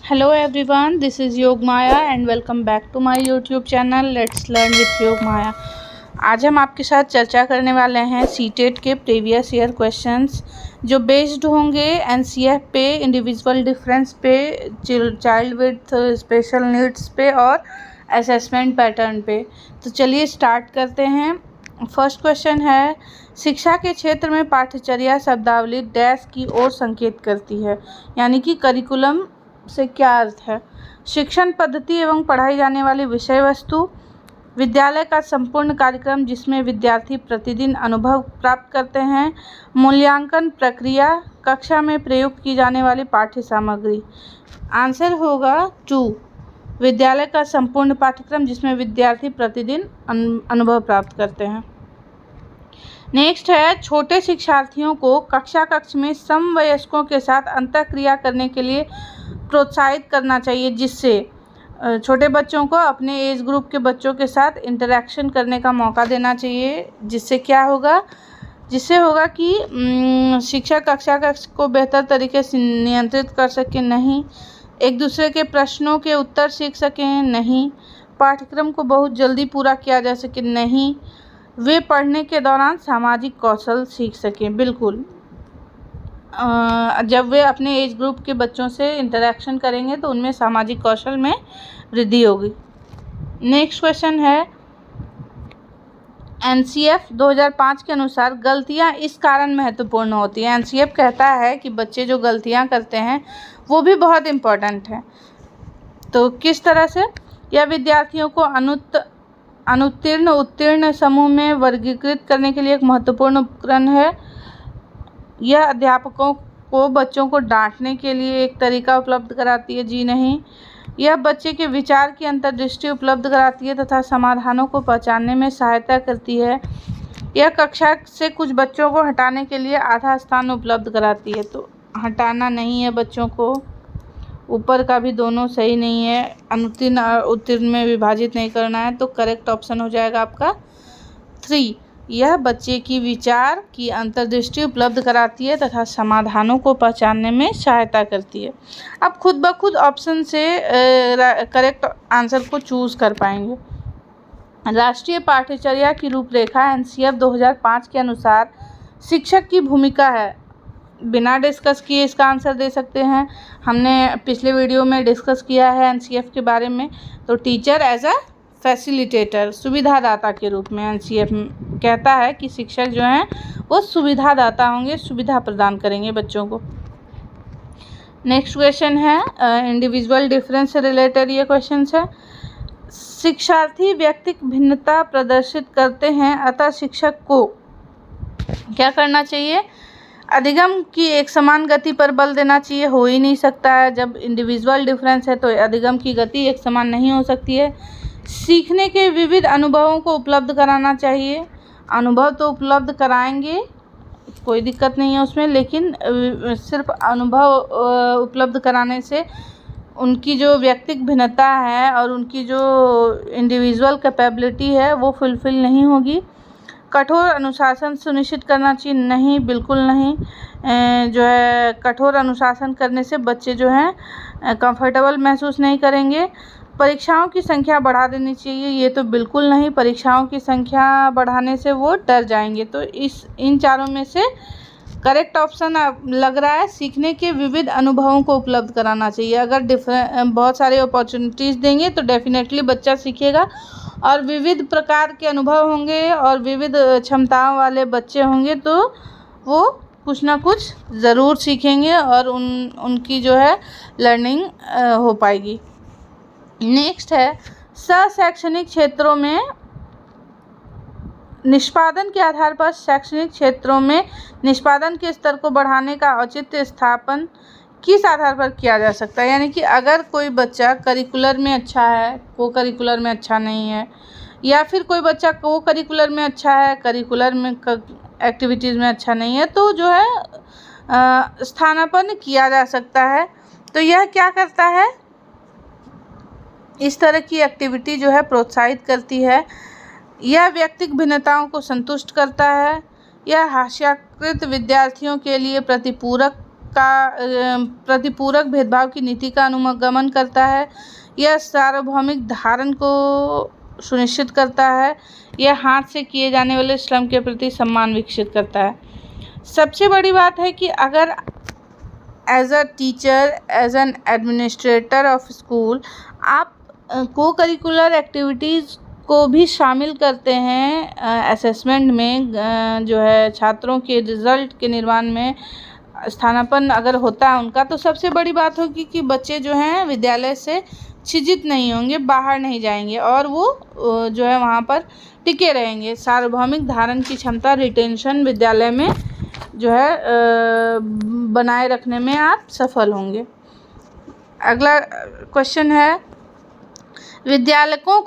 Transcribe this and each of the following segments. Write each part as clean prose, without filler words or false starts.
Hello everyone, this is Yog Maya and welcome back to my YouTube channel Let's Learn with Yog Maya। आज हम आपके साथ चर्चा करने वाले हैं सीटेट के प्रीवियस ईयर क्वेश्चंस जो बेस्ड होंगे एनसीएफ पे, इंडिविजुअल डिफरेंस पे, चाइल्ड विद स्पेशल नीड्स पे और असेसमेंट पैटर्न पे। तो चलिए स्टार्ट करते हैं। फर्स्ट क्वेश्चन है, शिक्षा के क्षेत्र में पाठ्यचर्या शब्दावली डैश की ओर संकेत करती है, यानी कि करिकुलम से क्या अर्थ है। शिक्षण पद्धति एवं पढ़ाई जाने वाली विषय वस्तु, विद्यालय का संपूर्ण कार्यक्रम जिसमें विद्यार्थी प्रतिदिन अनुभव प्राप्त करते हैं, मूल्यांकन प्रक्रिया, कक्षा में प्रयुक्त की जाने वाली पाठ्य सामग्री। आंसर होगा 2, विद्यालय का संपूर्ण पाठ्यक्रम जिसमें विद्यार्थी प्रतिदिन अनुभव प्राप्त करते हैं। नेक्स्ट है, छोटे शिक्षार्थियों को कक्ष में समवयस्कों के साथ अंतःक्रिया करने के लिए प्रोत्साहित करना चाहिए, जिससे छोटे बच्चों को अपने एज ग्रुप के बच्चों के साथ इंटरेक्शन करने का मौका देना चाहिए। जिससे क्या होगा, जिससे होगा कि शिक्षक कक्षा को बेहतर तरीके से नियंत्रित कर सकें, नहीं एक दूसरे के प्रश्नों के उत्तर सीख सकें, नहीं पाठ्यक्रम को बहुत जल्दी पूरा किया जा सके, नहीं वे पढ़ने के दौरान सामाजिक कौशल सीख सकें। बिल्कुल, जब वे अपने एज ग्रुप के बच्चों से इंटरेक्शन करेंगे तो उनमें सामाजिक कौशल में वृद्धि होगी। नेक्स्ट क्वेश्चन है, एनसीएफ 2005 के अनुसार गलतियां इस कारण महत्वपूर्ण होती हैं। एनसीएफ कहता है कि बच्चे जो गलतियां करते हैं वो भी बहुत इम्पोर्टेंट है। तो किस तरह से, यह विद्यार्थियों को अनुत्तीर्ण उत्तीर्ण समूह में वर्गीकृत करने के लिए एक महत्वपूर्ण उपकरण है। यह अध्यापकों को बच्चों को डांटने के लिए एक तरीका उपलब्ध कराती है, जी नहीं। यह बच्चे के विचार की अंतर्दृष्टि उपलब्ध कराती है तथा समाधानों को पहचानने में सहायता करती है। यह कक्षा से कुछ बच्चों को हटाने के लिए आधा स्थान उपलब्ध कराती है। तो हटाना नहीं है बच्चों को, ऊपर का भी दोनों सही नहीं है, अनुत्तीर्ण और उत्तीर्ण में विभाजित नहीं करना है। तो करेक्ट ऑप्शन हो जाएगा आपका 3। यह बच्चे की विचार की अंतर्दृष्टि उपलब्ध कराती है तथा समाधानों को पहचानने में सहायता करती है। आप खुद ब खुद ऑप्शन से करेक्ट आंसर को चूज कर पाएंगे। राष्ट्रीय पाठ्यचर्या की रूपरेखा एनसीएफ 2005 के अनुसार शिक्षक की भूमिका है। बिना डिस्कस किए इसका आंसर दे सकते हैं। हमने पिछले वीडियो में डिस्कस किया है एनसीएफ के बारे में। तो टीचर एज अ फैसिलिटेटर, सुविधादाता के रूप में एनसीएफ कहता है कि शिक्षक जो हैं वो सुविधादाता होंगे, सुविधा प्रदान करेंगे बच्चों को। नेक्स्ट क्वेश्चन है, इंडिविजुअल डिफरेंस से रिलेटेड ये क्वेश्चन है। शिक्षार्थी व्यक्तिक भिन्नता प्रदर्शित करते हैं, अतः शिक्षक को क्या करना चाहिए, अधिगम की एक समान गति पर बल देना चाहिए। हो ही नहीं सकता है, जब इंडिविजुअल डिफरेंस है तो अधिगम की गति एक समान नहीं हो सकती है। सीखने के विविध अनुभवों को उपलब्ध कराना चाहिए। अनुभव तो उपलब्ध कराएंगे, कोई दिक्कत नहीं है उसमें, लेकिन सिर्फ अनुभव उपलब्ध कराने से उनकी जो व्यक्तिक भिन्नता है और उनकी जो इंडिविजुअल कैपेबिलिटी है वो फुलफिल नहीं होगी। कठोर अनुशासन सुनिश्चित करना चाहिए, नहीं बिल्कुल नहीं। जो है कठोर अनुशासन करने से बच्चे जो हैं कंफर्टेबल महसूस नहीं करेंगे। परीक्षाओं की संख्या बढ़ा देनी चाहिए, ये तो बिल्कुल नहीं, परीक्षाओं की संख्या बढ़ाने से वो डर जाएंगे। तो इन चारों में से करेक्ट ऑप्शन लग रहा है, सीखने के विविध अनुभवों को उपलब्ध कराना चाहिए। अगर बहुत सारे अपॉर्चुनिटीज़ देंगे तो डेफिनेटली बच्चा सीखेगा, और विविध प्रकार के अनुभव होंगे और विविध क्षमताओं वाले बच्चे होंगे तो वो कुछ ना कुछ ज़रूर सीखेंगे और उनकी जो है लर्निंग हो पाएगी। नेक्स्ट है, शैक्षणिक क्षेत्रों में निष्पादन के आधार पर शैक्षणिक क्षेत्रों में निष्पादन के स्तर को बढ़ाने का औचित्य स्थापन किस आधार पर किया जा सकता है। यानी कि अगर कोई बच्चा करिकुलर में अच्छा है, को करिकुलर में अच्छा नहीं है, या फिर कोई बच्चा को करिकुलर में अच्छा है, करिकुलर में एक्टिविटीज़ में अच्छा नहीं है, तो जो है स्थानापन्न किया जा सकता है। तो यह क्या करता है, इस तरह की एक्टिविटी जो है प्रोत्साहित करती है। यह व्यक्तिगत भिन्नताओं को संतुष्ट करता है। यह हास्याकृत विद्यार्थियों के लिए प्रतिपूरक प्रतिपूरक भेदभाव की नीति का अनुगमन करता है। यह सार्वभौमिक धारण को सुनिश्चित करता है। यह हाथ से किए जाने वाले श्रम के प्रति सम्मान विकसित करता है। सबसे बड़ी बात है कि अगर as a teacher, as an administrator of school, आप को करिकुलर एक्टिविटीज़ को भी शामिल करते हैं असेसमेंट में, जो है छात्रों के रिज़ल्ट के निर्माण में स्थानापन्न अगर होता है उनका, तो सबसे बड़ी बात होगी कि बच्चे जो हैं विद्यालय से छिजित नहीं होंगे, बाहर नहीं जाएंगे और वो जो है वहाँ पर टिके रहेंगे। सार्वभौमिक धारण की क्षमता, रिटेंशन विद्यालय में जो है बनाए रखने में आप सफल होंगे। अगला क्वेश्चन है, विद्यालयों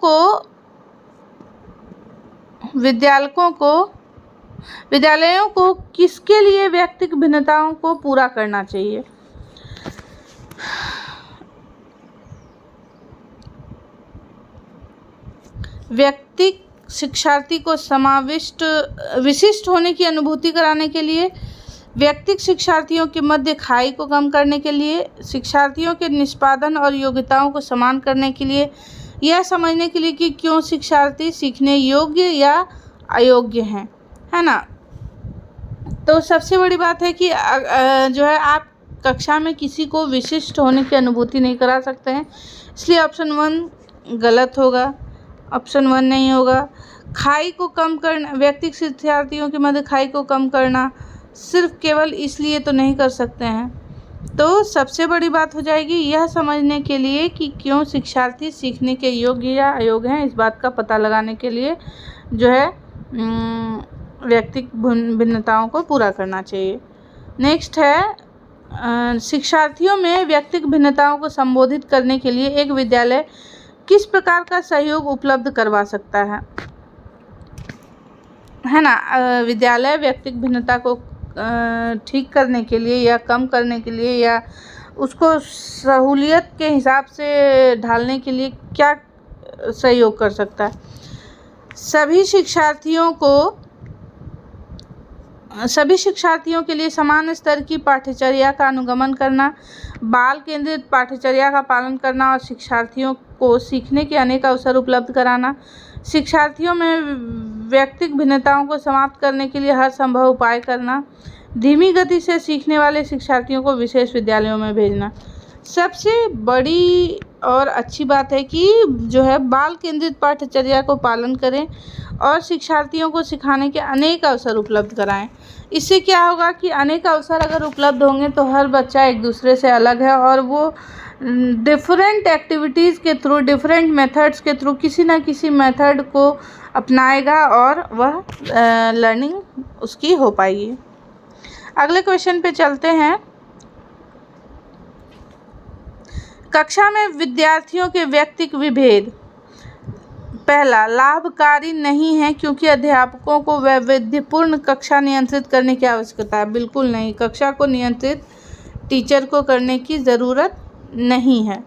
को किसके लिए व्यक्तिगत भिन्नताओं को पूरा करना चाहिए? व्यक्ति शिक्षार्थी को विशिष्ट होने की अनुभूति कराने के लिए, व्यक्तिगत शिक्षार्थियों के मध्य खाई को कम करने के लिए, शिक्षार्थियों के निष्पादन और योग्यताओं को समान करने के लिए, यह समझने के लिए कि क्यों शिक्षार्थी सीखने योग्य या अयोग्य हैं, है ना। तो सबसे बड़ी बात है कि जो है आप कक्षा में किसी को विशिष्ट होने की अनुभूति नहीं करा सकते हैं, इसलिए ऑप्शन 1 गलत होगा, ऑप्शन 1 नहीं होगा। खाई को कम करना, व्यक्तिगत शिक्षार्थियों के मध्य खाई को कम करना सिर्फ केवल इसलिए तो नहीं कर सकते हैं। तो सबसे बड़ी बात हो जाएगी यह समझने के लिए कि क्यों शिक्षार्थी सीखने के योग्य या अयोग्य हैं, इस बात का पता लगाने के लिए जो है व्यक्तिगत भिन्नताओं को पूरा करना चाहिए। नेक्स्ट है, शिक्षार्थियों में व्यक्तिगत भिन्नताओं को संबोधित करने के लिए एक विद्यालय किस प्रकार का सहयोग उपलब्ध करवा सकता है ना। विद्यालय व्यक्तिगत भिन्नता को ठीक करने के लिए या कम करने के लिए या उसको सहूलियत के हिसाब से ढालने के लिए क्या सहयोग कर सकता है? सभी शिक्षार्थियों के लिए समान स्तर की पाठ्यचर्या का अनुगमन करना, बाल केंद्रित पाठ्यचर्या का पालन करना और शिक्षार्थियों को सीखने के अनेक अवसर उपलब्ध कराना, शिक्षार्थियों में व्यक्तिगत भिन्नताओं को समाप्त करने के लिए हर संभव उपाय करना, धीमी गति से सीखने वाले शिक्षार्थियों को विशेष विद्यालयों में भेजना। सबसे बड़ी और अच्छी बात है कि जो है बाल केंद्रित पाठ्यचर्या को पालन करें और शिक्षार्थियों को सिखाने के अनेक अवसर उपलब्ध कराएं। इससे क्या होगा कि अनेक अवसर अगर उपलब्ध होंगे तो हर बच्चा एक दूसरे से अलग है और वो डिफरेंट एक्टिविटीज़ के थ्रू, डिफरेंट मेथड्स के थ्रू किसी न किसी मेथड को अपनाएगा और वह लर्निंग उसकी हो पाएगी। अगले क्वेश्चन पे चलते हैं। कक्षा में विद्यार्थियों के व्यक्तिगत विभेद। पहला, लाभकारी नहीं है क्योंकि अध्यापकों को वैविध्यपूर्ण कक्षा नियंत्रित करने की आवश्यकता है। बिल्कुल नहीं, कक्षा को नियंत्रित टीचर को करने की ज़रूरत नहीं है।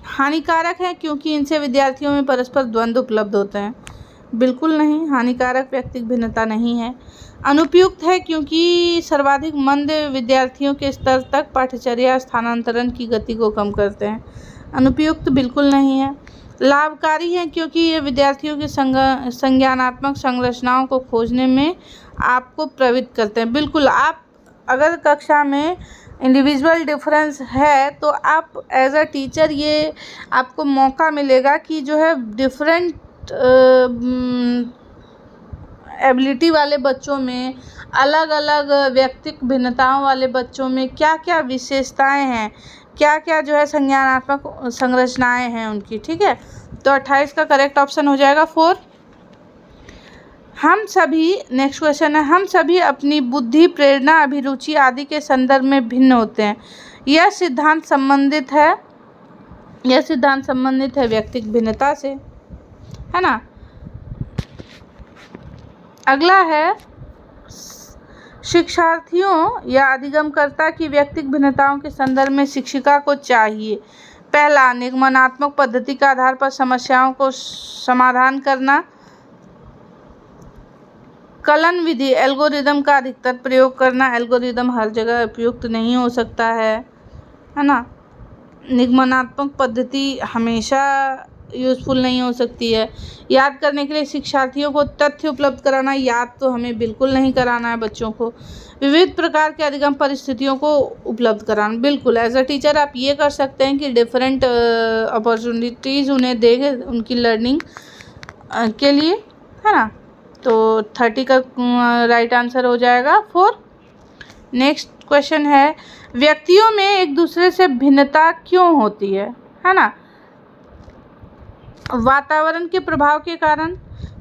हानिकारक है क्योंकि इनसे विद्यार्थियों में परस्पर द्वंद्व उपलब्ध होते हैं। बिल्कुल नहीं, हानिकारक व्यक्तिगत भिन्नता नहीं है। अनुपयुक्त है क्योंकि सर्वाधिक मंद विद्यार्थियों के स्तर तक पाठ्यचर्या स्थानांतरण की गति को कम करते हैं। अनुपयुक्त बिल्कुल नहीं है। लाभकारी है क्योंकि ये विद्यार्थियों की संज्ञानात्मक संरचनाओं को खोजने में आपको प्रवृत्त करते हैं। बिल्कुल, आप अगर कक्षा में इंडिविजुअल डिफरेंस है तो आप एज अ टीचर ये आपको मौका मिलेगा कि जो है डिफरेंट एबिलिटी वाले बच्चों में, अलग अलग व्यक्तिगत भिन्नताओं वाले बच्चों में क्या क्या विशेषताएं हैं, क्या क्या जो है संज्ञानात्मक संरचनाएं हैं उनकी। ठीक है, तो 28 का करेक्ट ऑप्शन हो जाएगा 4। हम सभी, नेक्स्ट क्वेश्चन है, हम सभी अपनी बुद्धि, प्रेरणा, अभिरुचि आदि के संदर्भ में भिन्न होते हैं। यह सिद्धांत संबंधित है व्यक्तिगत भिन्नता से, है ना। अगला है, शिक्षार्थियों या अधिगमकर्ता की व्यक्तिगत भिन्नताओं के संदर्भ में शिक्षिका को चाहिए। पहला, निगमनात्मक पद्धति के आधार पर समस्याओं को समाधान करना, कलन विधि एल्गोरिदम का अधिकतर प्रयोग करना, एल्गोरिदम हर जगह उपयुक्त नहीं हो सकता है ना। निगमनात्मक पद्धति हमेशा यूज़फुल नहीं हो सकती है। याद करने के लिए शिक्षार्थियों को तथ्य उपलब्ध कराना, याद तो हमें बिल्कुल नहीं कराना है बच्चों को। विविध प्रकार के अधिगम परिस्थितियों को उपलब्ध कराना, बिल्कुल एज अ टीचर आप ये कर सकते हैं कि डिफरेंट अपॉर्चुनिटीज़ उन्हें देंगे उनकी लर्निंग के लिए, है ना। तो 30 का राइट आंसर हो जाएगा 4। नेक्स्ट क्वेश्चन है, व्यक्तियों में एक दूसरे से भिन्नता क्यों होती है ना। वातावरण के प्रभाव के कारण,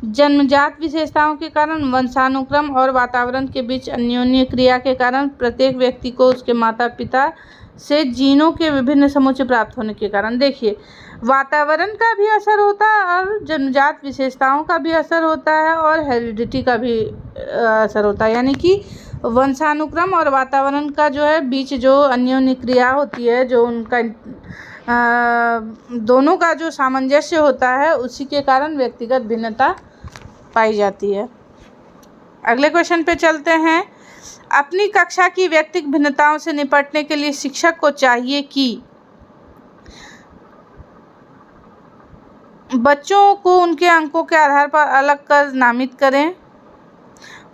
जन्मजात विशेषताओं के कारण, वंशानुक्रम और वातावरण के बीच अन्योन्य क्रिया के कारण, प्रत्येक व्यक्ति को उसके माता पिता से जीनों के विभिन्न समुच्चय प्राप्त होने के कारण। देखिए, वातावरण का भी असर होता है और जन्मजात विशेषताओं का भी असर होता है और हेरिडिटी का भी असर होता है, यानी कि वंशानुक्रम और वातावरण का जो है बीच जो अन्योन्य क्रिया होती है, जो उनका दोनों का जो सामंजस्य होता है, उसी के कारण व्यक्तिगत भिन्नता पाई जाती है। अगले क्वेश्चन पे चलते हैं। अपनी कक्षा की व्यक्तिगत भिन्नताओं से निपटने के लिए शिक्षक को चाहिए कि बच्चों को उनके अंकों के आधार पर अलग कर नामित करें,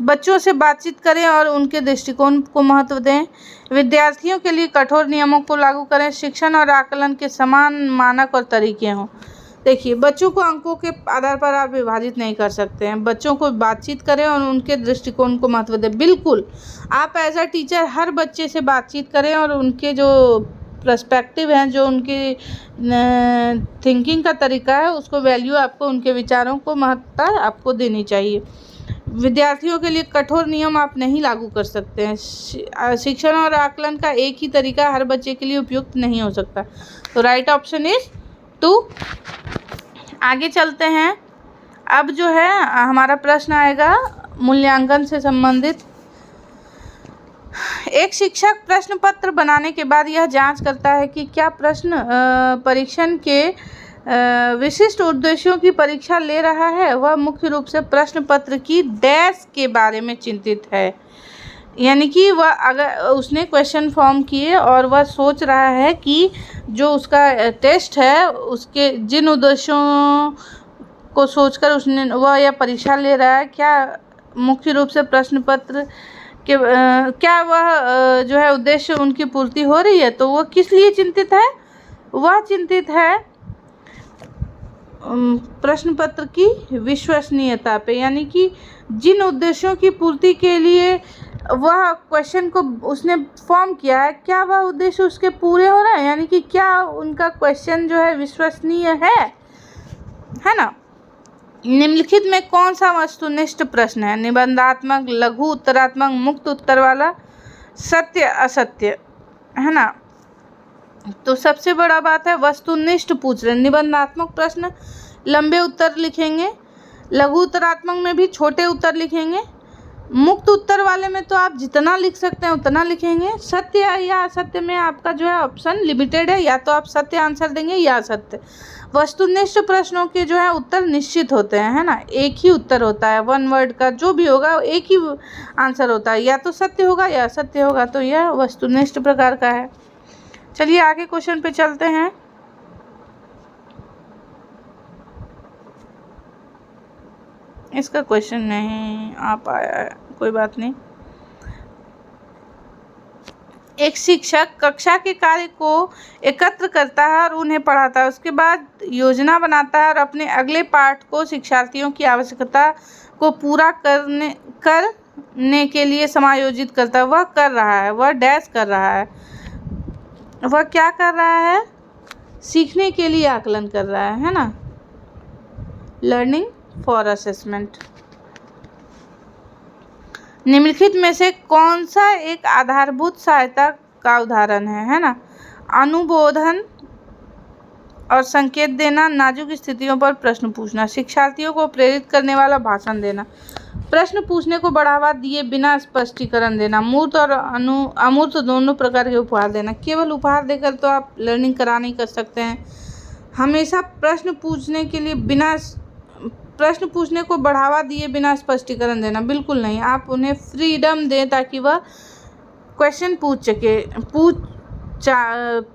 बच्चों से बातचीत करें और उनके दृष्टिकोण को महत्व दें, विद्यार्थियों के लिए कठोर नियमों को लागू करें, शिक्षण और आकलन के समान मानक और तरीके हों। देखिए, बच्चों को अंकों के आधार पर आप विभाजित नहीं कर सकते हैं, बच्चों को बातचीत करें और उनके दृष्टिकोण को महत्व दें। बिल्कुल आप एज अ टीचर हर बच्चे से बातचीत करें और उनके जो पर्सपेक्टिव हैं, जो उनकी थिंकिंग का तरीका है, उसको वैल्यू आपको, उनके विचारों को महत्ता आपको देनी चाहिए। विद्यार्थियों के लिए कठोर नियम आप नहीं लागू कर सकते हैं। शिक्षण और आकलन का एक ही तरीका हर बच्चे के लिए उपयुक्त नहीं हो सकता। तो राइट ऑप्शन इज 2। आगे चलते हैं। अब जो है हमारा प्रश्न आएगा मूल्यांकन से संबंधित। एक शिक्षक प्रश्न पत्र बनाने के बाद यह जांच करता है कि क्या प्रश्न परीक्षण के विशिष्ट उद्देश्यों की परीक्षा ले रहा है। वह मुख्य रूप से प्रश्न पत्र की डैश के बारे में चिंतित है, यानी कि वह अगर उसने क्वेश्चन फॉर्म किए और वह सोच रहा है कि जो उसका टेस्ट है उसके जिन उद्देश्यों को सोचकर उसने वह यह परीक्षा ले रहा है, क्या मुख्य रूप से प्रश्न पत्र के क्या वह जो है उद्देश्य उनकी पूर्ति हो रही है। तो वह किस लिए चिंतित है, वह चिंतित है प्रश्न पत्र की विश्वसनीयता पे, यानी कि जिन उद्देश्यों की पूर्ति के लिए वह क्वेश्चन को उसने फॉर्म किया है, क्या वह उद्देश्य उसके पूरे हो रहे हैं, यानी कि क्या उनका क्वेश्चन जो है विश्वसनीय है ना। निम्नलिखित में कौन सा वस्तुनिष्ठ प्रश्न है। निबंधात्मक, लघु उत्तरात्मक, मुक्त उत्तर वाला, सत्य असत्य, है ना। तो सबसे बड़ा बात है वस्तुनिष्ठ पूछ रहे हैं। निबंधात्मक प्रश्न लंबे उत्तर लिखेंगे, लघु उत्तरात्मक में भी छोटे उत्तर लिखेंगे, मुक्त उत्तर वाले में तो आप जितना लिख सकते हैं उतना लिखेंगे। सत्य या असत्य में आपका जो है ऑप्शन लिमिटेड है, या तो आप सत्य आंसर देंगे या असत्य। वस्तुनिष्ठ प्रश्नों के जो है उत्तर निश्चित होते हैं, है ना। एक ही उत्तर होता है, वन वर्ड का जो भी होगा एक ही आंसर होता है, या तो सत्य होगा या असत्य होगा। तो यह वस्तुनिष्ठ प्रकार का है। चलिए आगे क्वेश्चन पे चलते हैं। इसका क्वेश्चन नहीं आ पाया है, कोई बात नहीं। एक शिक्षक कक्षा के कार्य को एकत्र करता है और उन्हें पढ़ाता है, उसके बाद योजना बनाता है और अपने अगले पाठ को शिक्षार्थियों की आवश्यकता को पूरा करने के लिए समायोजित करता है। वह कर रहा है, वह डैश कर रहा है, वह क्या कर रहा है, सीखने के लिए आकलन कर रहा है ना, लर्निंग फॉर असेसमेंट। निम्नलिखित में से कौन सा एक आधारभूत सहायता का उदाहरण है ना। अनुबोधन और संकेत देना, नाजुक स्थितियों पर प्रश्न पूछना, शिक्षार्थियों को प्रेरित करने वाला भाषण देना, प्रश्न पूछने को बढ़ावा दिए बिना स्पष्टीकरण देना, मूर्त और अमूर्त दोनों प्रकार के उपहार देना। केवल उपहार देकर तो आप लर्निंग करा नहीं कर सकते हैं। हमेशा प्रश्न पूछने के लिए बिना प्रश्न पूछने को बढ़ावा दिए बिना स्पष्टीकरण देना, बिल्कुल नहीं। आप उन्हें फ्रीडम दें ताकि वह क्वेश्चन पूछ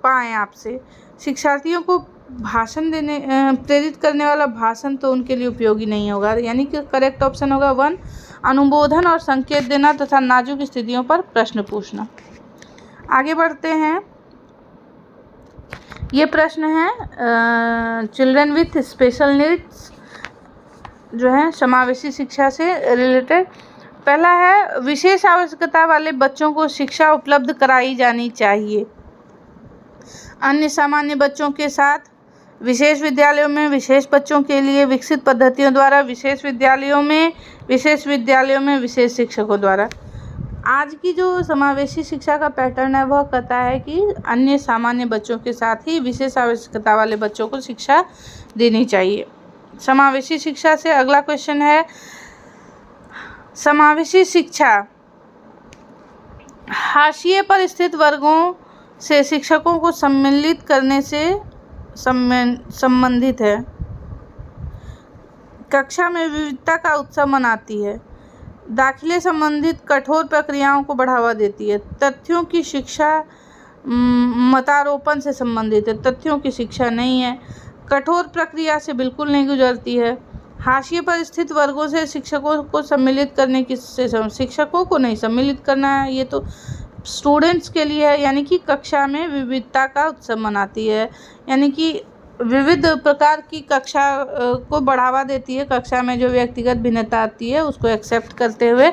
पाएँ आपसे। शिक्षार्थियों को भाषण देने प्रेरित करने वाला भाषण तो उनके लिए उपयोगी नहीं होगा, यानी कि करेक्ट ऑप्शन होगा 1, अनुमोदन और संकेत देना तथा नाजुक स्थितियों पर प्रश्न पूछना। आगे बढ़ते हैं। ये प्रश्न है चिल्ड्रन विथ स्पेशल नीड्स जो है समावेशी शिक्षा से रिलेटेड। पहला है विशेष आवश्यकता वाले बच्चों को शिक्षा उपलब्ध कराई जानी चाहिए। अन्य सामान्य बच्चों के साथ विशेष विद्यालयों में विशेष बच्चों के लिए विकसित पद्धतियों द्वारा, विशेष विद्यालयों में विशेष शिक्षकों द्वारा। आज की जो समावेशी शिक्षा का पैटर्न है वह कहता है कि अन्य सामान्य बच्चों के साथ ही विशेष आवश्यकता वाले बच्चों को शिक्षा देनी चाहिए। समावेशी शिक्षा से अगला क्वेश्चन है समावेशी शिक्षा हाशिए पर स्थित वर्गों से शिक्षकों को सम्मिलित करने से संबंधित है। कक्षा में विविधता का उत्सव मनाती है। दाखिले संबंधित कठोर प्रक्रियाओं को बढ़ावा देती है। तथ्यों की शिक्षा मतारोपण से संबंधित है, तथ्यों की शिक्षा नहीं है। कठोर प्रक्रिया से बिल्कुल नहीं गुजरती है। हाशिए पर स्थित वर्गों से शिक्षकों को सम्मिलित करने की शिक्षकों को नहीं सम्मिलित करना है, ये तो स्टूडेंट्स के लिए है, यानी कि कक्षा में विविधता का उत्सव मनाती है, यानी कि विविध प्रकार की कक्षा को बढ़ावा देती है। कक्षा में जो व्यक्तिगत भिन्नता आती है उसको एक्सेप्ट करते हुए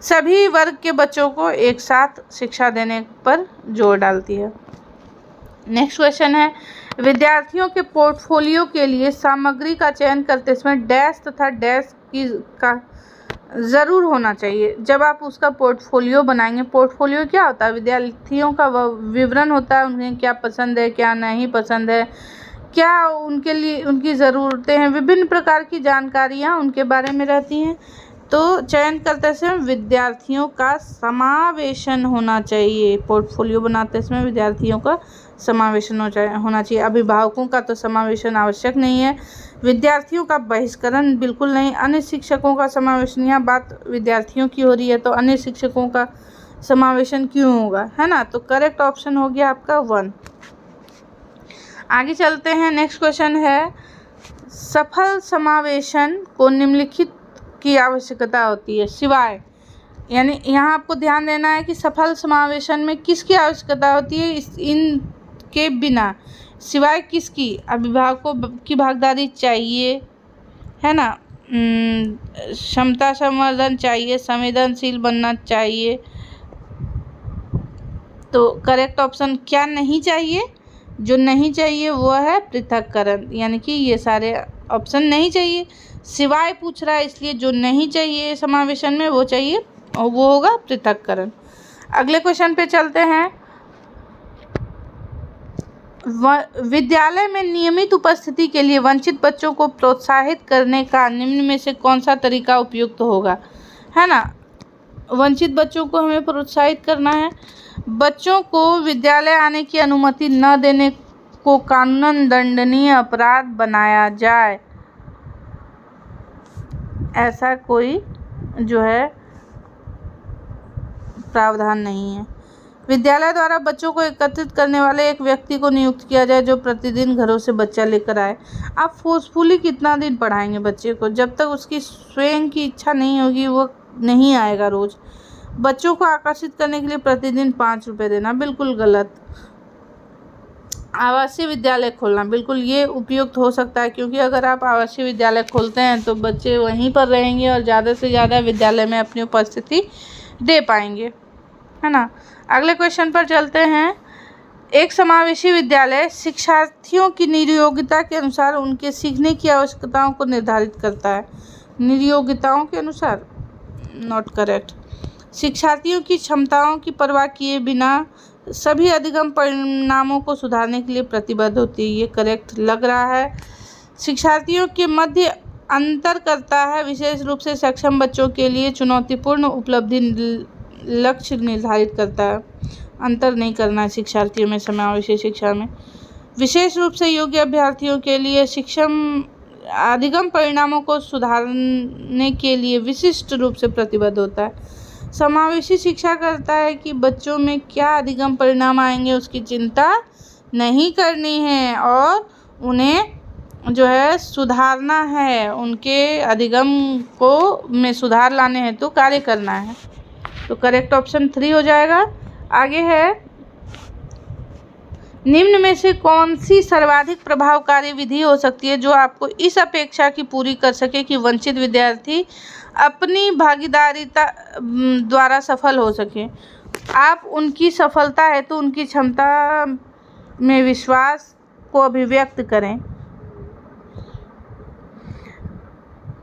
सभी वर्ग के बच्चों को एक साथ शिक्षा देने पर जोर डालती है। नेक्स्ट क्वेश्चन है विद्यार्थियों के पोर्टफोलियो के लिए सामग्री का चयन करते समय डैश तथा डैश का ज़रूर होना चाहिए। जब आप उसका पोर्टफोलियो बनाएंगे, पोर्टफोलियो क्या होता है? विद्यार्थियों का विवरण होता है, उन्हें क्या पसंद है क्या नहीं पसंद है, क्या उनके लिए उनकी ज़रूरतें हैं, विभिन्न प्रकार की जानकारियाँ उनके बारे में रहती हैं। तो चयन करते समय विद्यार्थियों का समावेशन होना चाहिए। पोर्टफोलियो बनाते समय विद्यार्थियों का समावेशन होना चाहिए। अभिभावकों का तो समावेशन आवश्यक नहीं है। विद्यार्थियों का बहिष्करण बिल्कुल नहीं। अन्य शिक्षकों का समावेशन, यहाँ बात विद्यार्थियों की हो रही है तो अन्य शिक्षकों का समावेशन क्यों होगा, है ना। तो करेक्ट ऑप्शन हो गया आपका 1। आगे चलते हैं। नेक्स्ट क्वेश्चन है सफल समावेशन को निम्नलिखित की आवश्यकता होती है सिवाय, यानी यहाँ आपको ध्यान देना है कि सफल समावेशन में किसकी आवश्यकता होती है, इनके बिना सिवाय किसकी? अभिभावकों की भागीदारी चाहिए, है ना, क्षमता संवर्धन चाहिए, संवेदनशील बनना चाहिए। तो करेक्ट ऑप्शन क्या नहीं चाहिए? जो नहीं चाहिए वो है पृथक्करण, यानी कि ये सारे ऑप्शन नहीं चाहिए। सिवाय पूछ रहा है इसलिए जो नहीं चाहिए समावेशन में वो चाहिए और वो होगा पृथक्करण। अगले क्वेश्चन पे चलते हैं। विद्यालय में नियमित उपस्थिति के लिए वंचित बच्चों को प्रोत्साहित करने का निम्न में से कौन सा तरीका उपयुक्त होगा, है ना। वंचित बच्चों को हमें प्रोत्साहित करना है। बच्चों को विद्यालय आने की अनुमति न देने को कानूनन दंडनीय अपराध बनाया जाए, ऐसा कोई जो है प्रावधान नहीं है। विद्यालय द्वारा बच्चों को एकत्रित करने वाले एक व्यक्ति को नियुक्त किया जाए जो प्रतिदिन घरों से बच्चा लेकर आए। आप फोर्सफुली कितना दिन पढ़ाएंगे बच्चे को? जब तक उसकी स्वयं की इच्छा नहीं होगी वो नहीं आएगा रोज़। बच्चों को आकर्षित करने के लिए प्रतिदिन 5 रुपये देना बिल्कुल गलत। आवासीय विद्यालय खोलना बिल्कुल ये उपयुक्त हो सकता है, क्योंकि अगर आप आवासीय विद्यालय खोलते हैं तो बच्चे वहीं पर रहेंगे और ज़्यादा से ज़्यादा विद्यालय में अपनी उपस्थिति दे पाएंगे, है ना। अगले क्वेश्चन पर चलते हैं। एक समावेशी विद्यालय शिक्षार्थियों की नियोगिता के अनुसार उनके सीखने की आवश्यकताओं को निर्धारित करता है। नियोगिताओं के अनुसार नॉट करेक्ट। शिक्षार्थियों की क्षमताओं की परवाह किए बिना सभी अधिगम परिणामों को सुधारने के लिए प्रतिबद्ध होती है, ये करेक्ट लग रहा है। शिक्षार्थियों के मध्य अंतर करता है, विशेष रूप से सक्षम बच्चों के लिए चुनौतीपूर्ण उपलब्धि लक्ष्य निर्धारित करता है। अंतर नहीं करना है शिक्षार्थियों में समावेशी शिक्षा में। विशेष रूप से योग्य अभ्यर्थियों के लिए अधिगम परिणामों को सुधारने के लिए विशिष्ट रूप से प्रतिबद्ध होता है। समावेशी शिक्षा करता है कि बच्चों में क्या अधिगम परिणाम आएंगे उसकी चिंता नहीं करनी है और उन्हें जो है सुधारना है, उनके अधिगम को में सुधार लाने हेतु तो कार्य करना है। तो करेक्ट ऑप्शन 3 हो जाएगा। आगे है, निम्न में से कौन सी सर्वाधिक प्रभावकारी विधि हो सकती है जो आपको इस अपेक्षा की पूरी कर सके कि वंचित विद्यार्थी अपनी भागीदारिता द्वारा सफल हो सके। आप उनकी सफलता है तो उनकी क्षमता में विश्वास को अभिव्यक्त करें,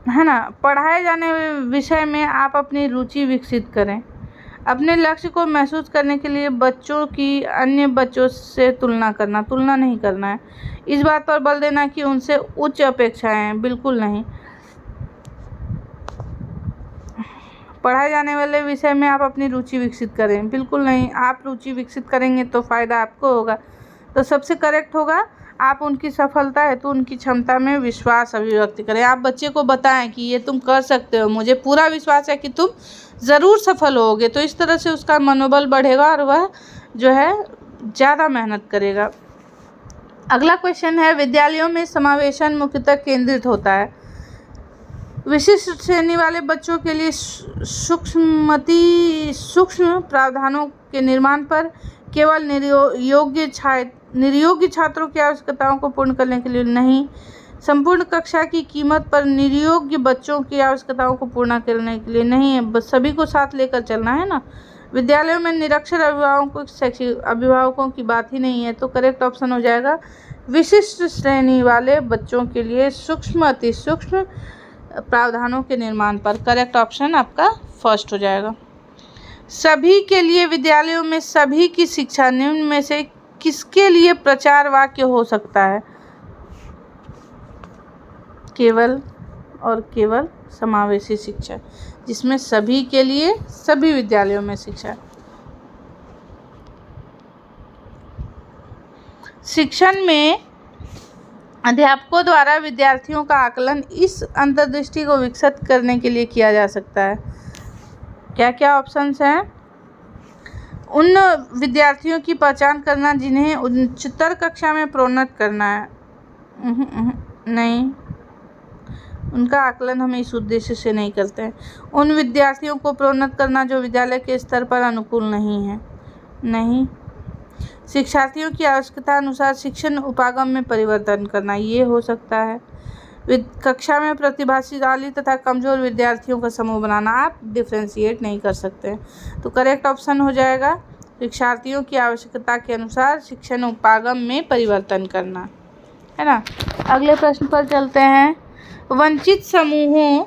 है ना। पढ़ाए जाने विषय में आप अपनी रुचि विकसित करें। अपने लक्ष्य को महसूस करने के लिए बच्चों की अन्य बच्चों से तुलना नहीं करना है। इस बात पर बल देना कि उनसे उच्च अपेक्षाएं हैं, बिल्कुल नहीं। पढ़ाए जाने वाले विषय में आप अपनी रुचि विकसित करें, बिल्कुल नहीं। आप रुचि विकसित करेंगे तो फ़ायदा आपको होगा। तो सबसे करेक्ट होगा, आप उनकी सफलता है तो उनकी क्षमता में विश्वास अभिव्यक्त करें। आप बच्चे को बताएं कि ये तुम कर सकते हो, मुझे पूरा विश्वास है कि तुम ज़रूर सफल होगे। तो इस तरह से उसका मनोबल बढ़ेगा और वह जो है ज़्यादा मेहनत करेगा। अगला क्वेश्चन है, विद्यालयों में समावेशन मुख्यतः केंद्रित होता है। विशिष्ट श्रेणी वाले बच्चों के लिए सूक्ष्म प्रावधानों के निर्माण पर, केवल निर्योग्य छात्रों की आवश्यकताओं को पूर्ण करने के लिए नहीं, संपूर्ण कक्षा की कीमत पर निर्योग्य बच्चों की आवश्यकताओं को पूर्ण करने के लिए नहीं है। सभी को साथ लेकर चलना है ना। विद्यालयों में निरक्षर अभिभावकों की बात ही नहीं है। तो करेक्ट ऑप्शन हो जाएगा, विशिष्ट श्रेणी वाले बच्चों के लिए सूक्ष्म अति सूक्ष्म प्रावधानों के निर्माण पर। करेक्ट ऑप्शन आपका फर्स्ट हो जाएगा। सभी के लिए विद्यालयों में सभी की शिक्षा निम्न में से किसके लिए प्रचार वाक्य हो सकता है? केवल और केवल समावेशी शिक्षा, जिसमें सभी के लिए सभी विद्यालयों में शिक्षा। शिक्षण में अध्यापकों द्वारा विद्यार्थियों का आकलन इस अंतर्दृष्टि को विकसित करने के लिए किया जा सकता है। क्या क्या ऑप्शंस हैं? उन विद्यार्थियों की पहचान करना जिन्हें उच्चतर कक्षा में प्रोन्नत करना है। नहीं, उनका आकलन हम इस उद्देश्य से नहीं करते हैं। उन विद्यार्थियों को प्रोन्नत करना जो विद्यालय के स्तर पर अनुकूल नहीं है। नहीं। शिक्षार्थियों की आवश्यकता अनुसार शिक्षण उपागम में परिवर्तन करना, ये हो सकता है। कक्षा में प्रतिभाशाली तथा कमजोर विद्यार्थियों का समूह बनाना, आप डिफ्रेंशिएट नहीं कर सकते। तो करेक्ट ऑप्शन हो जाएगा, शिक्षार्थियों की आवश्यकता के अनुसार शिक्षण उपागम में परिवर्तन करना, है ना। अगले प्रश्न पर चलते हैं। वंचित समूहों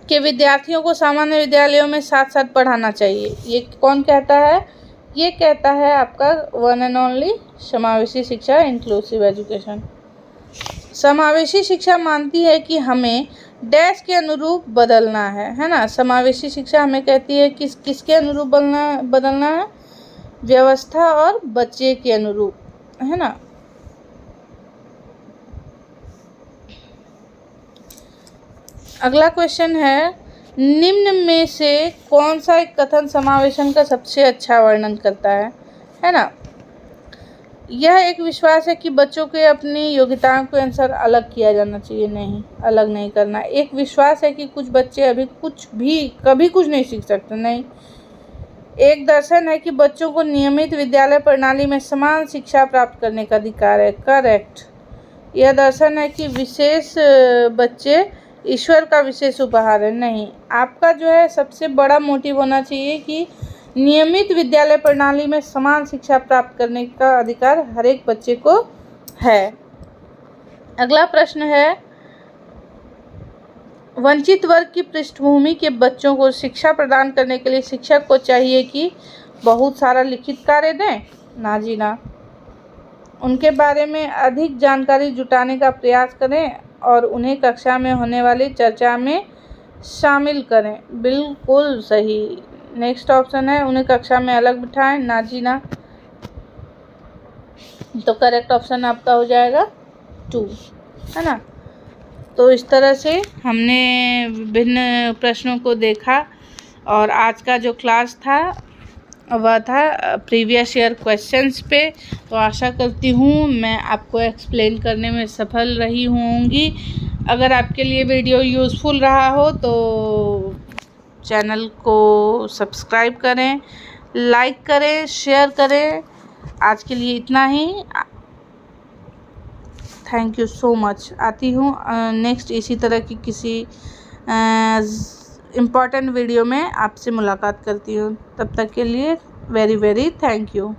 के विद्यार्थियों को सामान्य विद्यालयों में साथ साथ पढ़ाना चाहिए, ये कौन कहता है? ये कहता है आपका वन एंड ओनली समावेशी शिक्षा, इंक्लूसिव एजुकेशन। समावेशी शिक्षा मानती है कि हमें डैश के अनुरूप बदलना है ना। समावेशी शिक्षा हमें कहती है कि किसके अनुरूप बदलना है? व्यवस्था और बच्चे के अनुरूप, है ना। अगला क्वेश्चन है, निम्न में से कौन सा एक कथन समावेशन का सबसे अच्छा वर्णन करता है ना। यह एक विश्वास है कि बच्चों के अपनी योग्यताओं के अनुसार अलग किया जाना चाहिए। नहीं, अलग नहीं करना। एक विश्वास है कि कुछ बच्चे अभी कभी कुछ नहीं सीख सकते। नहीं। एक दर्शन है कि बच्चों को नियमित विद्यालय प्रणाली में समान शिक्षा प्राप्त करने का अधिकार है। करेक्ट। यह दर्शन है कि विशेष बच्चे ईश्वर का विशेष उपहार है। नहीं, आपका जो है सबसे बड़ा मोटिव होना चाहिए कि नियमित विद्यालय प्रणाली में समान शिक्षा प्राप्त करने का अधिकार हर एक बच्चे को है। अगला प्रश्न है, वंचित वर्ग की पृष्ठभूमि के बच्चों को शिक्षा प्रदान करने के लिए शिक्षक को चाहिए कि बहुत सारा लिखित कार्य दें? ना जी ना। उनके बारे में अधिक जानकारी जुटाने का प्रयास करें और उन्हें कक्षा में होने वाली चर्चा में शामिल करें। बिल्कुल सही। नेक्स्ट ऑप्शन है, उन्हें कक्षा में अलग बिठाएं? ना जी ना। तो करेक्ट ऑप्शन आपका हो जाएगा 2। है ना। तो इस तरह से हमने विभिन्न प्रश्नों को देखा और आज का जो क्लास था वह था प्रीवियस ईयर क्वेश्चंस पे। तो आशा करती हूँ मैं आपको एक्सप्लेन करने में सफल रही होंगी। अगर आपके लिए वीडियो यूज़फुल रहा हो तो चैनल को सब्सक्राइब करें, लाइक करें, शेयर करें। आज के लिए इतना ही। Thank you so much. आती हूँ नेक्स्ट इसी तरह की किसी इम्पॉर्टेंट वीडियो में आपसे मुलाकात करती हूँ। तब तक के लिए वेरी वेरी थैंक यू।